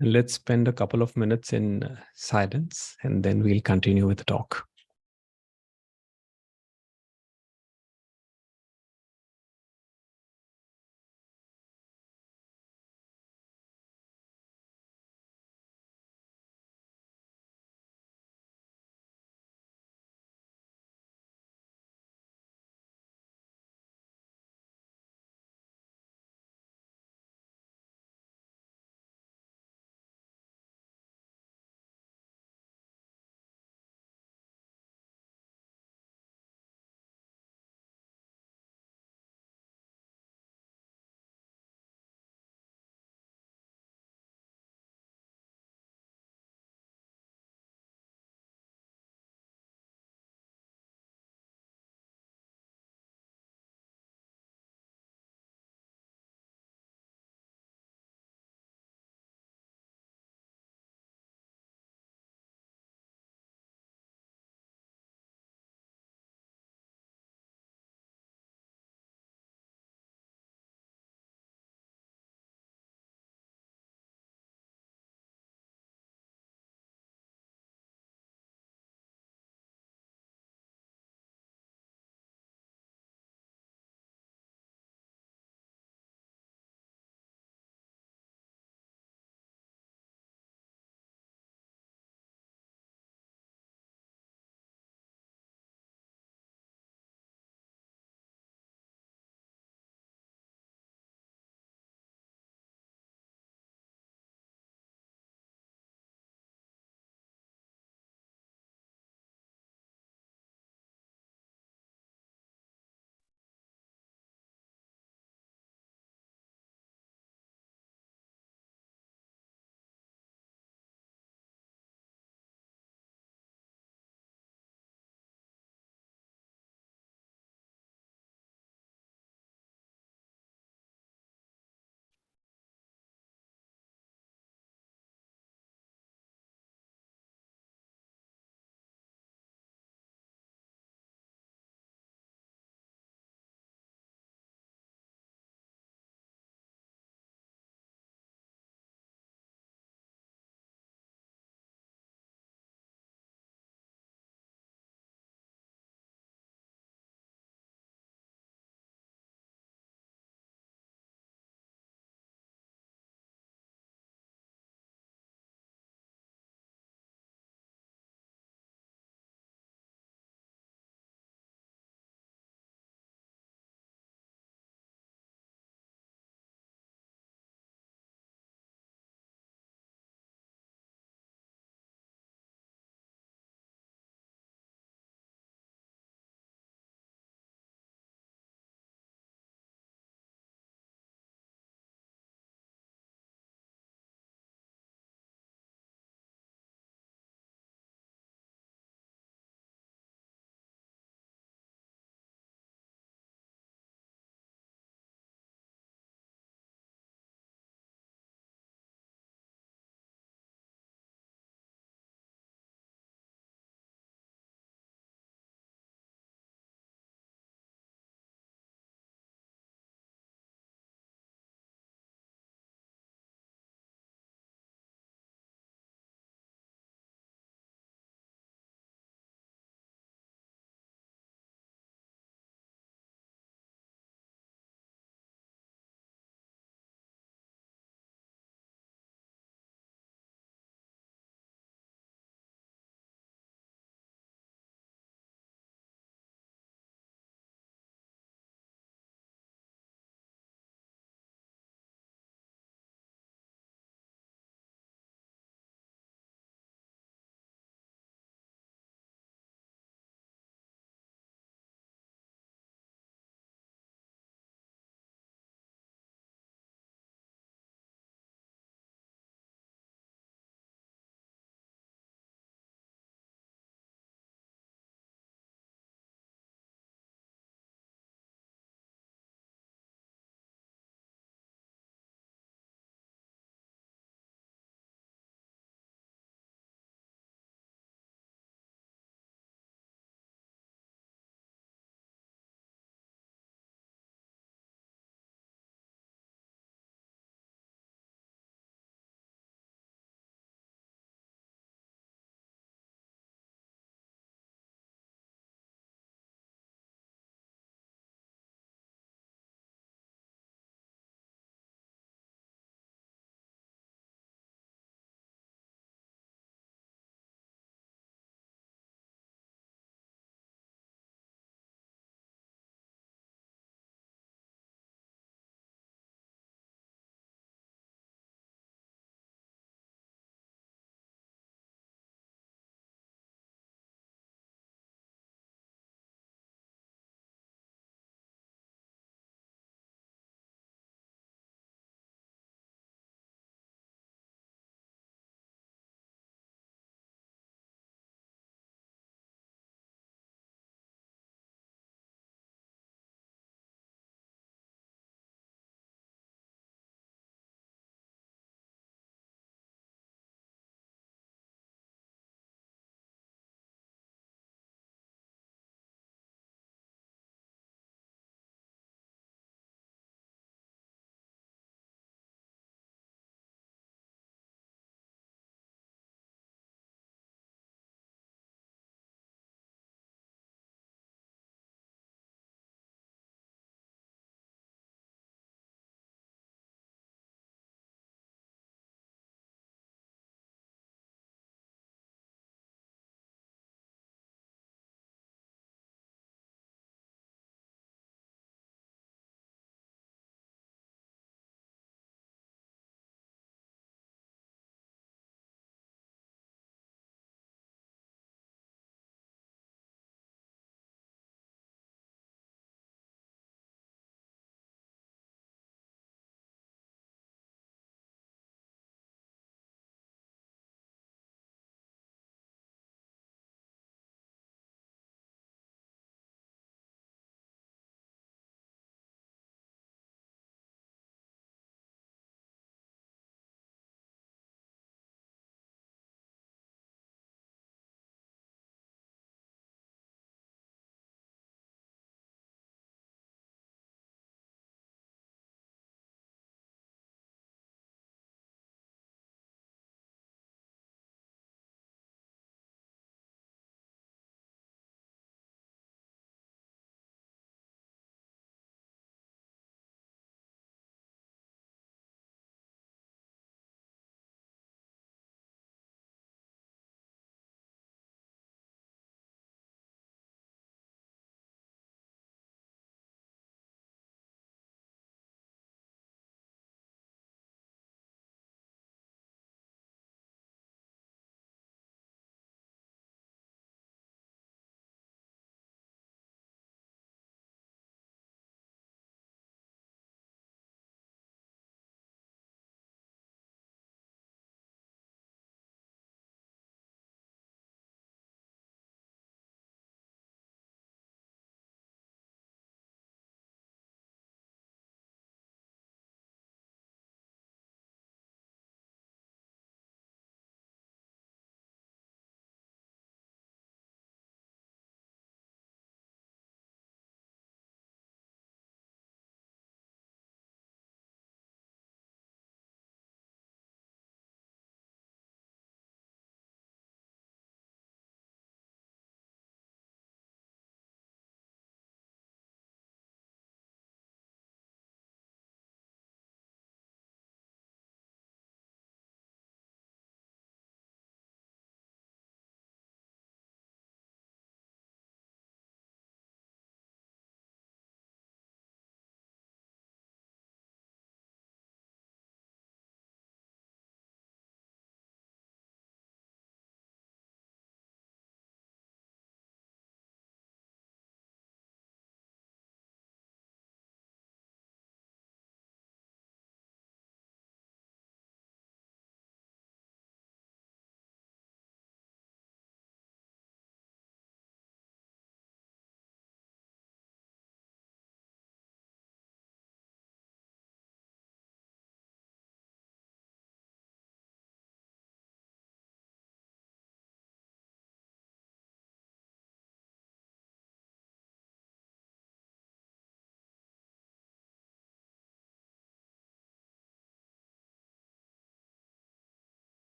Let's spend a couple of minutes in silence, and then we'll continue with the talk.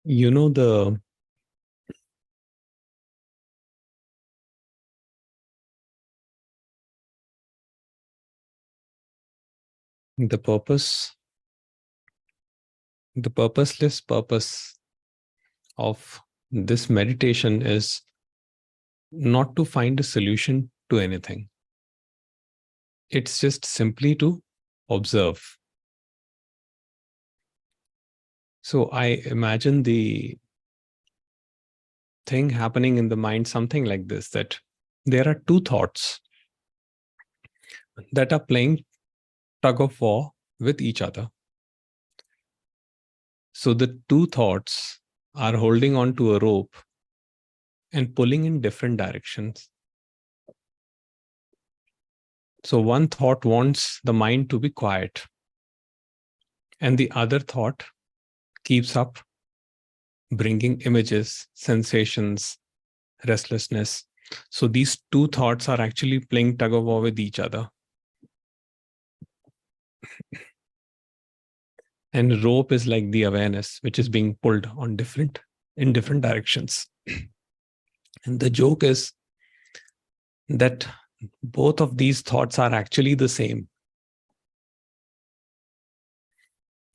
You know, the purpose, the purposeless purpose of this meditation is not to find a solution to anything. It's just simply to observe. So I imagine the thing happening in the mind something like this, that there are two thoughts that are playing tug of war with each other. So the two thoughts are holding on to a rope and pulling in different directions. So one thought wants the mind to be quiet, and the other thought keeps up bringing images, sensations, restlessness. So these two thoughts are actually playing tug of war with each other. And rope is like the awareness which is being pulled on in different directions. And the joke is that both of these thoughts are actually the same.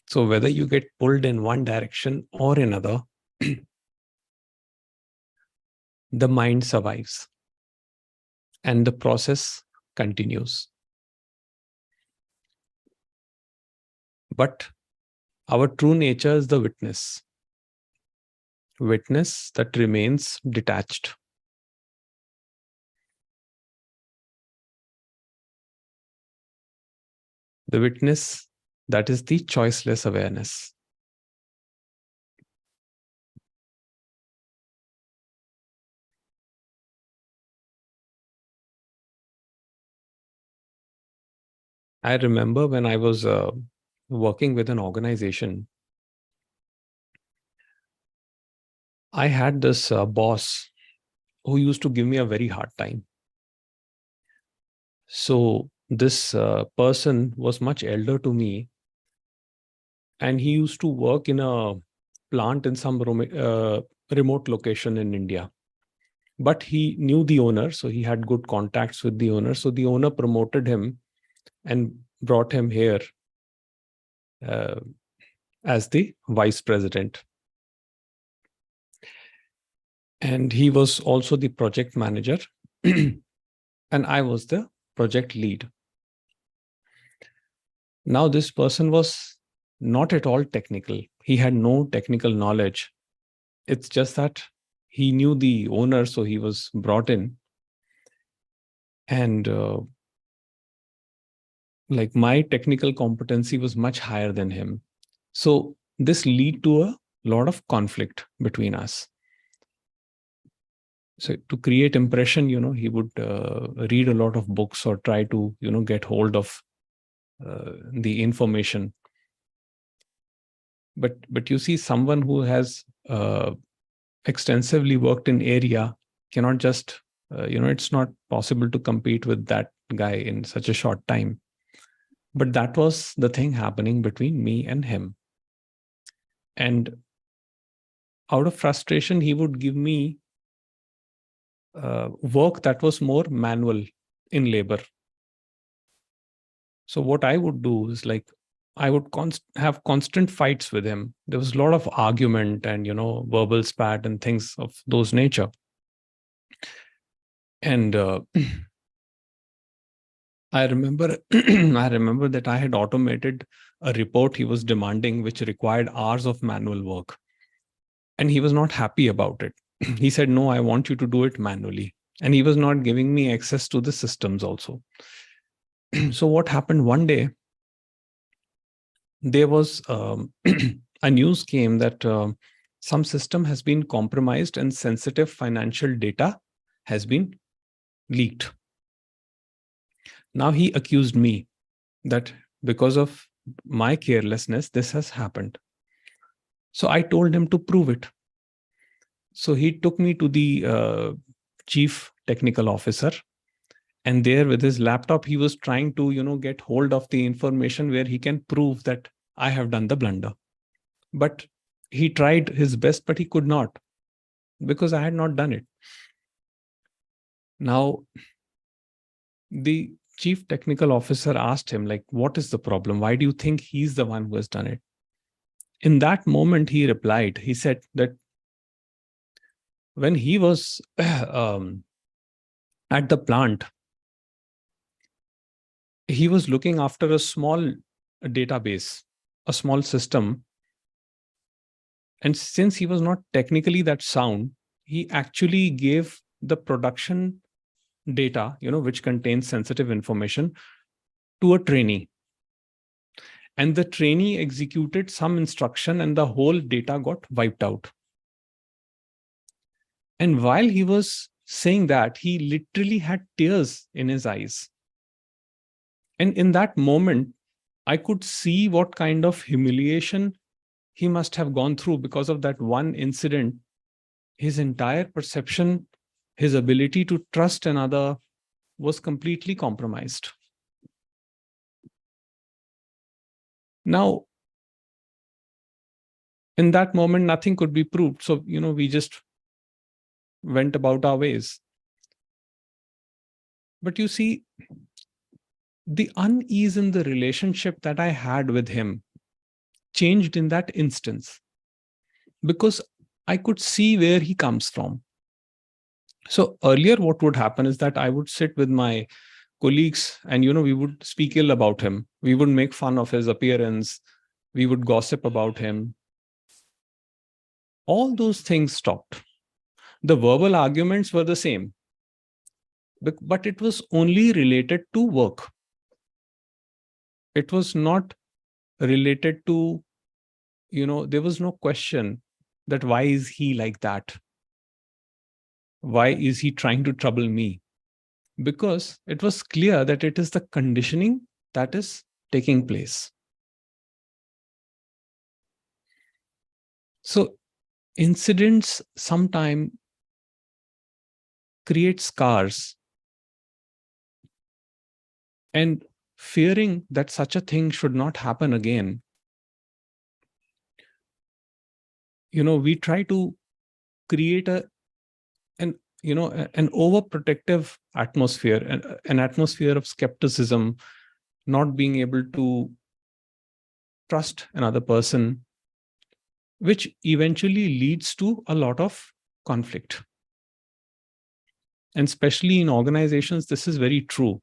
So whether you get pulled in one direction or another, the mind survives and the process continues. But our true nature is the witness that remains detached. The witness that is the choiceless awareness. I remember when I was working with an organization, I had this boss who used to give me a very hard time. So this person was much elder to me, and he used to work in a plant in some remote location in India. But he knew the owner, so he had good contacts with the owner. So the owner promoted him and brought him here uh, as the vice president. And he was also the project manager, and I was the project lead. Now, this person was not at all technical. He had no technical knowledge. It's just that he knew the owner, so he was brought in. And like my technical competency was much higher than him. So this lead to a lot of conflict between us. So to create impression, he would read a lot of books or try to, get hold of the information. But you see, someone who has extensively worked in area cannot just, it's not possible to compete with that guy in such a short time. But that was the thing happening between me and him. And out of frustration, he would give me work that was more manual in labor. So what I would do is, like, I would have constant fights with him. There was a lot of argument and, verbal spat and things of those nature. And I remember that I had automated a report he was demanding, which required hours of manual work. And he was not happy about it. He said, no, I want you to do it manually. And he was not giving me access to the systems also. So what happened one day, there was a news came that some system has been compromised and sensitive financial data has been leaked. Now he accused me that because of my carelessness, this has happened. So I told him to prove it. So he took me to the chief technical officer, and there with his laptop, he was trying to, get hold of the information where he can prove that I have done the blunder. But He tried his best, but he could not, because I had not done it. Now, the chief technical officer asked him, like, what is the problem? Why do you think he's the one who has done it? In that moment, he replied, he said that when he was at the plant, he was looking after a small database, a small system. And since he was not technically that sound, he actually gave the production data, which contains sensitive information, to a trainee. And the trainee executed some instruction and the whole data got wiped out. And while he was saying that, he literally had tears in his eyes. And in that moment, I could see what kind of humiliation he must have gone through because of that one incident. His entire perception, his ability to trust another was completely compromised. Now, in that moment, nothing could be proved. So, we just went about our ways. But you see, the unease in the relationship that I had with him changed in that instance, because I could see where he comes from. So earlier, what would happen is that I would sit with my colleagues and, we would speak ill about him. We would make fun of his appearance. We would gossip about him. All those things stopped. The verbal arguments were the same, but it was only related to work. It was not related to, there was no question that why is he like that? Why is he trying to trouble me? Because it was clear that it is the conditioning that is taking place. So incidents sometimes create scars, and fearing that such a thing should not happen again, we try to create an overprotective atmosphere, an atmosphere of skepticism, not being able to trust another person, which eventually leads to a lot of conflict. And especially in organizations, this is very true.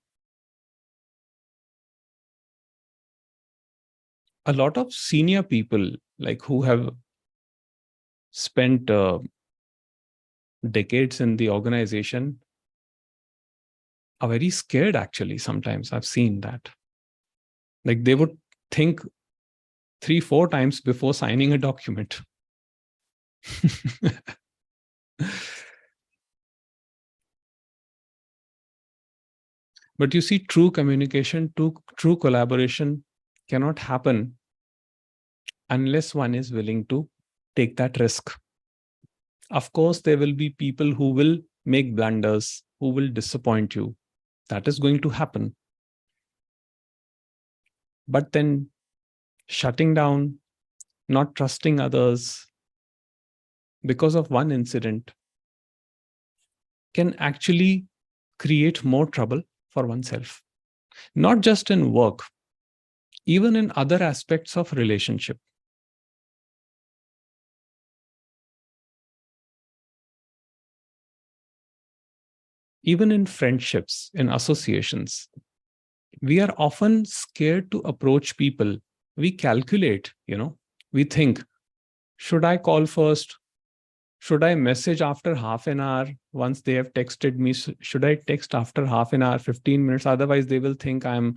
A lot of senior people, like who have spent decades in the organization, are very scared, actually. Sometimes I've seen that. Like they would think 3-4 times before signing a document. But you see, true communication, true collaboration cannot happen unless one is willing to take that risk. Of course, there will be people who will make blunders, who will disappoint you. That is going to happen. But then shutting down, not trusting others because of one incident can actually create more trouble for oneself. Not just in work, even in other aspects of relationship. Even in friendships, in associations, we are often scared to approach people. We calculate, we think, should I call first? Should I message after half an hour once they have texted me? Should I text after half an hour, 15 minutes? Otherwise, they will think I'm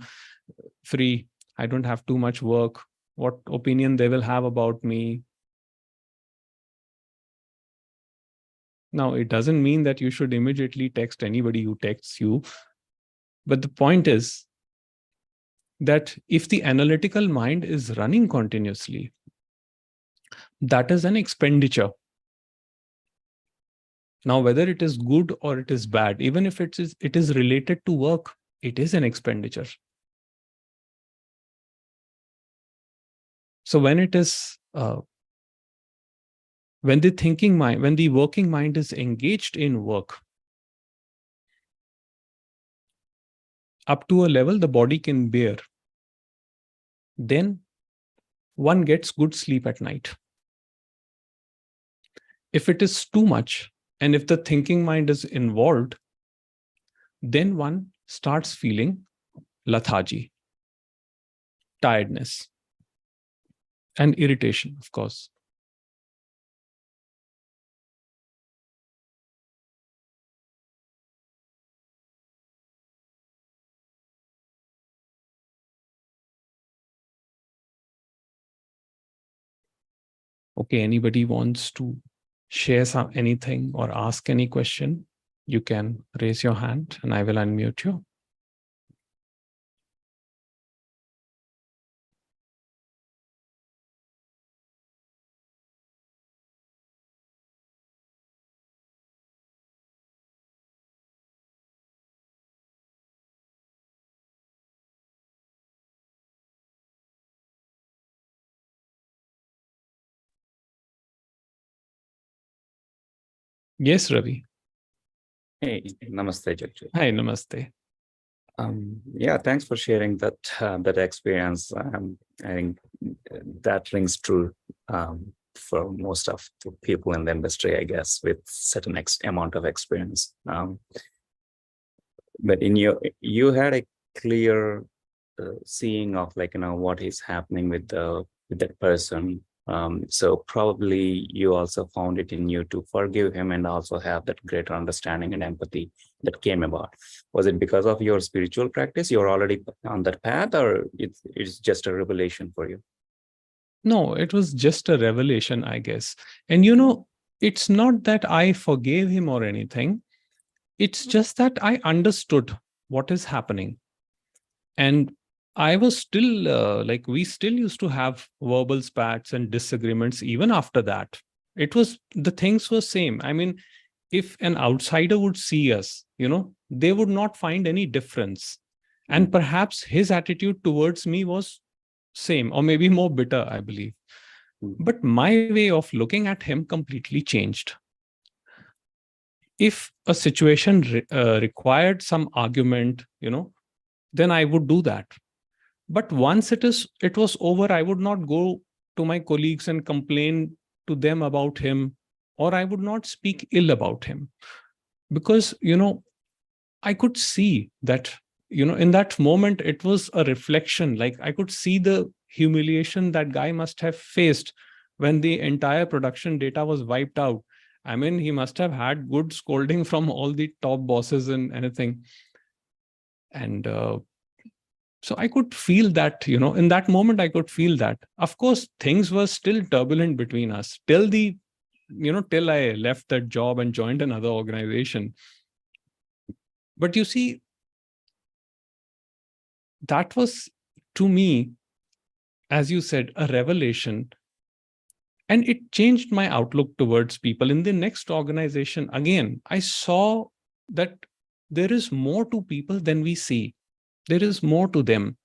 free. I don't have too much work. What opinion they will have about me? Now, it doesn't mean that you should immediately text anybody who texts you. But the point is that if the analytical mind is running continuously, that is an expenditure. Now, whether it is good or it is bad, even if it is related to work, it is an expenditure. So when it is When the working mind is engaged in work, up to a level the body can bear, then one gets good sleep at night. If it is too much, and if the thinking mind is involved, then one starts feeling lethargy, tiredness, and irritation, of course. Okay, anybody wants to share anything or ask any question, you can raise your hand and I will unmute you. Yes, Ravi. Hey, namaste, Jagjot. Hi, namaste. Yeah, thanks for sharing that experience. I think that rings true for most of the people in the industry, I guess, with certain amount of experience. But you had a clear seeing of what is happening with that person. So probably you also found it in you to forgive him and also have that greater understanding and empathy that came about. Was it because of your spiritual practice? You're already on that path, or it's just a revelation for you? No, it was just a revelation, I guess. And it's not that I forgave him or anything. It's just that I understood what is happening. And I was still we still used to have verbal spats and disagreements even after that. The things were same. I mean, if an outsider would see us, they would not find any difference. And perhaps his attitude towards me was same or maybe more bitter, I believe. But my way of looking at him completely changed. If a situation required some argument, then I would do that. But once it was over, I would not go to my colleagues and complain to them about him, or I would not speak ill about him. Because, I could see that, in that moment, it was a reflection. Like I could see the humiliation that guy must have faced when the entire production data was wiped out. I mean, he must have had good scolding from all the top bosses and anything. And so I could feel that, in that moment, I could feel that. Of course, things were still turbulent between us till I left that job and joined another organization. But you see, that was, to me, as you said, a revelation. And it changed my outlook towards people. In the next organization, again, I saw that there is more to people than we see. There is more to them.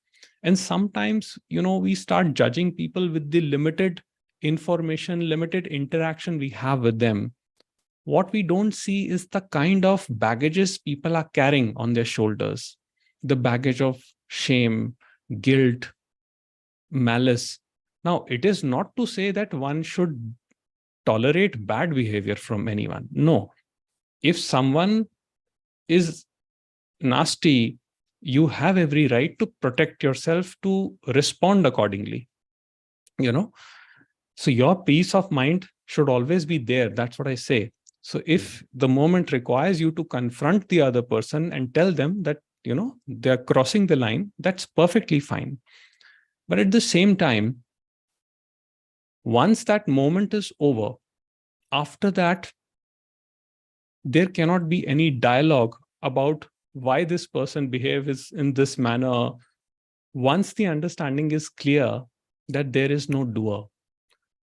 And sometimes, we start judging people with the limited information, limited interaction we have with them. What we don't see is the kind of baggages people are carrying on their shoulders, the baggage of shame, guilt, malice. Now, it is not to say that one should tolerate bad behavior from anyone. No. If someone is nasty, you have every right to protect yourself, to respond accordingly. So your peace of mind should always be there. That's what I say. So if the moment requires you to confront the other person and tell them that, they're crossing the line, that's perfectly fine. But at the same time, once that moment is over, after that, there cannot be any dialogue about why this person behaves in this manner. Once the understanding is clear that there is no doer.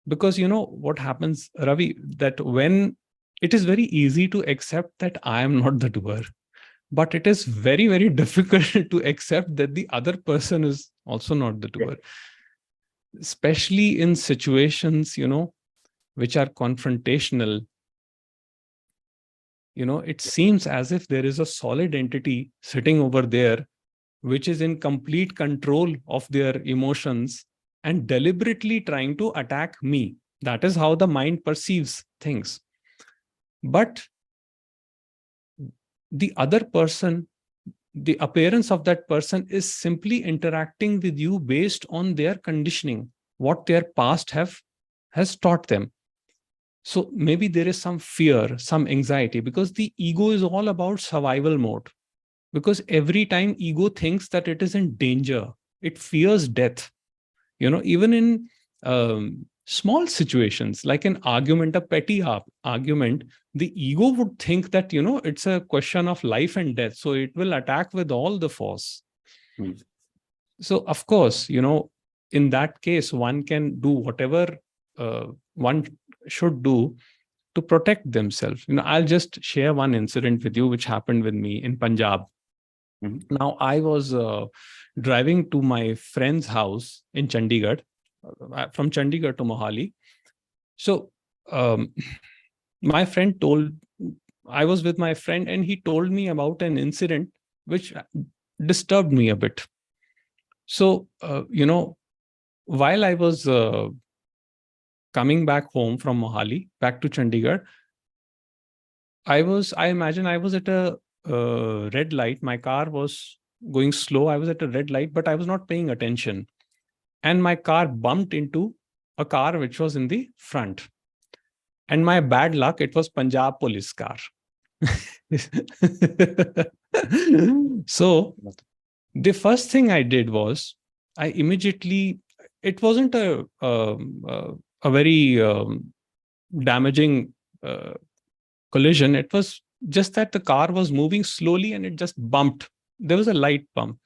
Because what happens, Ravi, that when it is very easy to accept that I am not the doer, but it is very, very difficult to accept that the other person is also not the doer. Especially in situations, which are confrontational, it seems as if there is a solid entity sitting over there, which is in complete control of their emotions and deliberately trying to attack me. That is how the mind perceives things. But the other person, the appearance of that person is simply interacting with you based on their conditioning, what their past has taught them. So maybe there is some fear, some anxiety, because the ego is all about survival mode. Because every time ego thinks that it is in danger, it fears death. Even in small situations like an argument, a petty argument, the ego would think that it's a question of life and death, so it will attack with all the force. So of course, in that case, one can do whatever one should do to protect themselves. I'll just share one incident with you which happened with me in Punjab. Now I was driving to my friend's house in Chandigarh, from Chandigarh to Mohali. So my friend told, I was with my friend and he told me about an incident which disturbed me a bit. So, while I was coming back home from Mohali, back to Chandigarh, I imagine I was at a red light. My car was going slow. I was at a red light, but I was not paying attention. And my car bumped into a car which was in the front. And my bad luck, it was Punjab police car. So the first thing I did was I immediately, it wasn't a very damaging collision. It was just that the car was moving slowly and it just bumped. There was a light bump.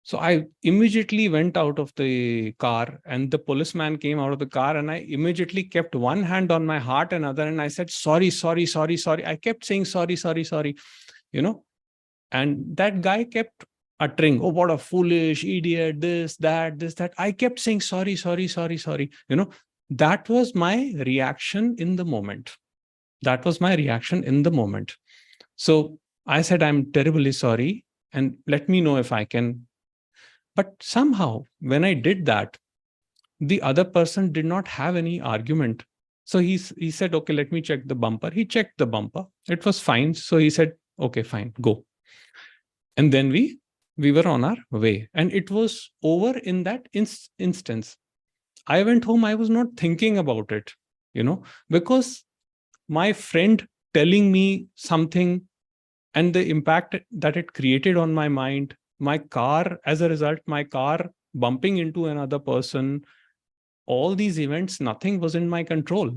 So I immediately went out of the car and the policeman came out of the car and I immediately kept one hand on my heart and other, and I said, sorry, sorry, sorry, sorry. I kept saying, sorry, sorry, sorry, and that guy kept uttering, oh, what a foolish idiot, this, that. I kept saying, sorry, sorry, sorry, sorry. That was my reaction in the moment. That was my reaction in the moment. So I said, I'm terribly sorry and let me know if I can. But somehow, when I did that, the other person did not have any argument. So he said, okay, let me check the bumper. He checked the bumper. It was fine. So he said, okay, fine, go. And then we were on our way. And it was over in that instance. I went home. I was not thinking about it, because my friend telling me something and the impact that it created on my mind, my car, as a result, my car bumping into another person, all these events, nothing was in my control.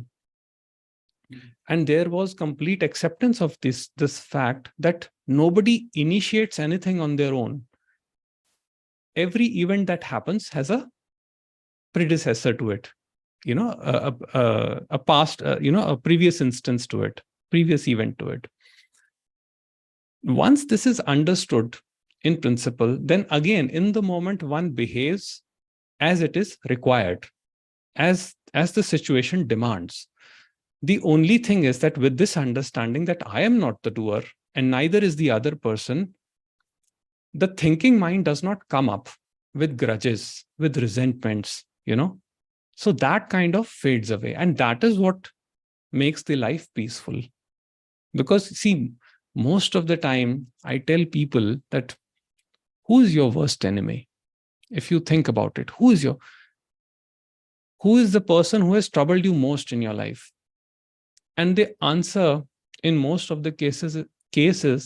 And there was complete acceptance of this fact that nobody initiates anything on their own. Every event that happens has a predecessor to it, a past, a previous instance to it, previous event to it. Once this is understood in principle, then again, in the moment, one behaves as it is required, as the situation demands. The only thing is that with this understanding that I am not the doer and neither is the other person, the thinking mind does not come up with grudges, with resentments, So that kind of fades away. And that is what makes the life peaceful. Because see, most of the time I tell people that who is your worst enemy? If you think about it, who is the person who has troubled you most in your life? And the answer in most of the cases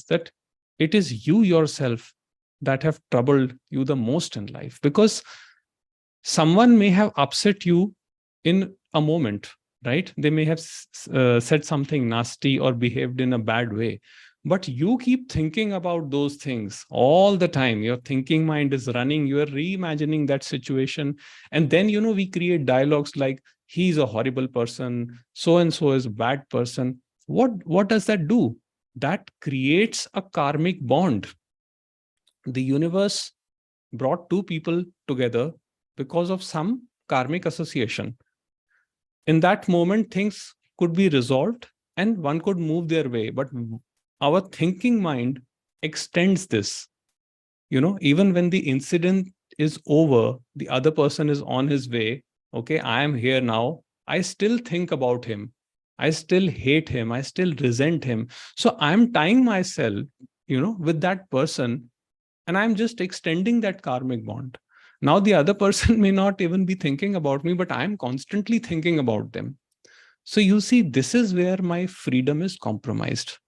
that it is you yourself that have troubled you the most in life, because someone may have upset you in a moment, right? They may have said something nasty or behaved in a bad way, but you keep thinking about those things all the time. Your thinking mind is running, you are reimagining that situation, and then we create dialogues like, he's a horrible person, so and so is a bad person. What does that do? That creates a karmic bond. The universe brought two people together because of some karmic association. in that moment, things could be resolved and one could move their way. But our thinking mind extends this. Even when the incident is over, the other person is on his way. Okay, I am here now. I still think about him. I still hate him. I still resent him. So I'm tying myself, with that person, and I'm just extending that karmic bond. Now the other person may not even be thinking about me, but I'm constantly thinking about them. So you see, this is where my freedom is compromised.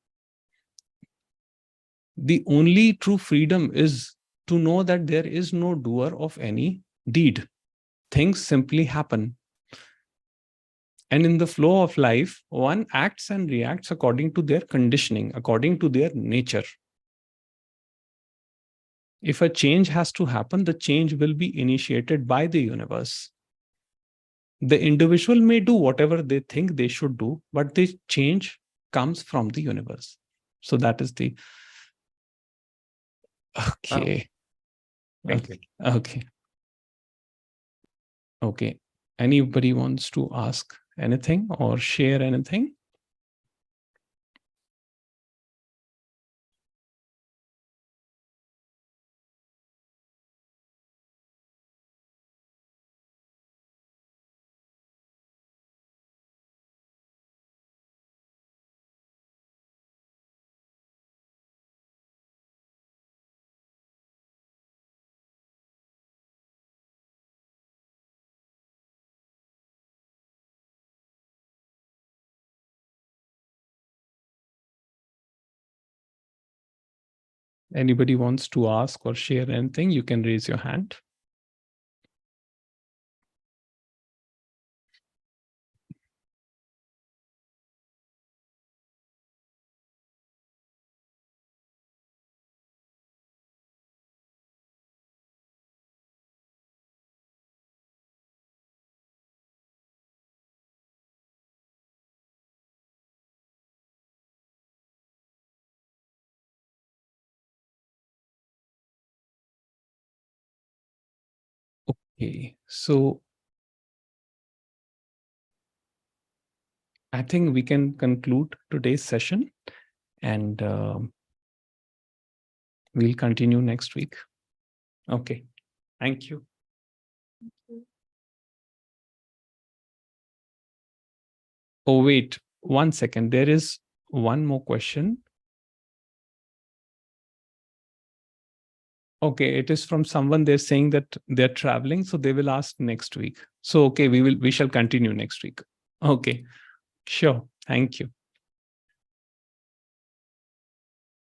The only true freedom is to know that there is no doer of any deed. Things simply happen. And in the flow of life, one acts and reacts according to their conditioning, according to their nature. If a change has to happen, the change will be initiated by the universe. The individual may do whatever they think they should do, but the change comes from the universe. So that is the okay. Thank you. Okay. Okay. Anybody wants to ask anything or share anything? Anybody wants to ask or share anything, you can raise your hand. Okay, so I think we can conclude today's session, and we'll continue next week. Okay, thank you. Oh, wait, 1 second. There is one more question. Okay, it is from someone. They're saying that they're traveling, so they will ask next week. So, okay, we shall continue next week. Okay, sure. Thank you.